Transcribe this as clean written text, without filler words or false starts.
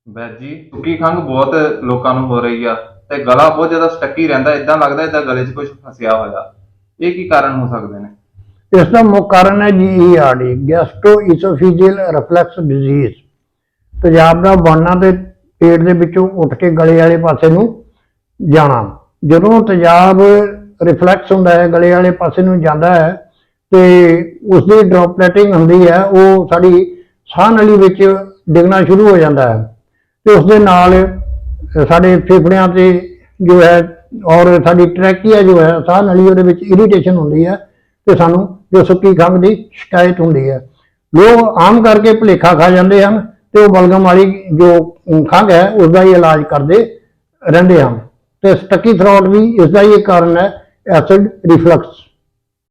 ਵੈਦ ਜੀ ਸੁੱਕੀ ਖੰਘ ਬਹੁਤ ਲੋਕਾਂ ਨੂੰ ਹੋ ਰਹੀ ਆ ਤੇ ਗਲਾ ਬਹੁਤ ਜ਼ਿਆਦਾ ਸਟੱਕੀ ਰਹਿੰਦਾ, ਇਦਾਂ ਲੱਗਦਾ ਇਦਾਂ ਗਲੇ 'ਚ ਕੁਝ ਫਸਿਆ ਹੋਇਆ। ਇਹ ਕੀ ਕਾਰਨ ਹੋ ਸਕਦੇ ਨੇ? ਇਸ ਦਾ ਮੁੱਖ ਕਾਰਨ ਹੈ GERD, ਗੈਸਟ੍ਰੋਇਸੋਫੇਜੀਅਲ ਰਿਫਲਕਸ ਡਿਜ਼ੀਜ਼। ਤੇਜ਼ਾਬ ਦਾ ਬਣਨਾ ਤੇ ਪੇਟ ਦੇ ਵਿੱਚੋਂ ਉੱਠ ਕੇ ਗਲੇ ਵਾਲੇ ਪਾਸੇ ਨੂੰ ਜਾਣਾ। ਜਦੋਂ ਤੇਜ਼ਾਬ ਰਿਫਲੈਕਸ ਹੁੰਦਾ ਹੈ, ਗਲੇ ਵਾਲੇ ਪਾਸੇ ਨੂੰ ਜਾਂਦਾ ਹੈ ਤੇ ਉਸ ਦੀ ਡ੍ਰੌਪਲੇਟਿੰਗ ਹੁੰਦੀ ਹੈ, ਉਹ ਸਾਡੀ ਸਾਹ ਨਲੀ ਵਿੱਚ ਡਿੱਗਣਾ ਸ਼ੁਰੂ ਹੋ ਜਾਂਦਾ ਹੈ ਤੇ ਉਸ ਦੇ ਨਾਲ ਸਾਡੇ ਫੇਫੜਿਆਂ ਤੇ ਜੋ ਹੈ ਔਰ ਸਾਡੀ ਟਰੈਕੀਆ ਜੋ ਹੈ ਸਾਹ ਨਲੀ ਉਹਦੇ ਵਿੱਚ ਇਰੀਟੇਸ਼ਨ ਹੁੰਦੀ ਹੈ ਤੇ ਸਾਨੂੰ ਜੋ ਸੁੱਕੀ ਖੰਘ ਦੀ ਸ਼ਿਕਾਇਤ ਹੁੰਦੀ ਹੈ। ਲੋਕ ਆਮ ਕਰਕੇ ਭੁਲੇਖਾ ਖਾ ਜਾਂਦੇ ਹਨ ਤੇ ਉਹ ਬਲਗਮ ਵਾਲੀ ਜੋ ਖੰਘ ਹੈ ਉਸ ਦਾ ਹੀ ਇਲਾਜ ਕਰਦੇ ਰਹਿੰਦੇ ਹਨ ਤੇ ਸਟੱਕੀ ਥਰੋਟ ਵੀ ਇਸ ਦਾ ਹੀ ਇੱਕ ਕਾਰਨ ਹੈ, ਐਸਿਡ ਰਿਫਲਕਸ।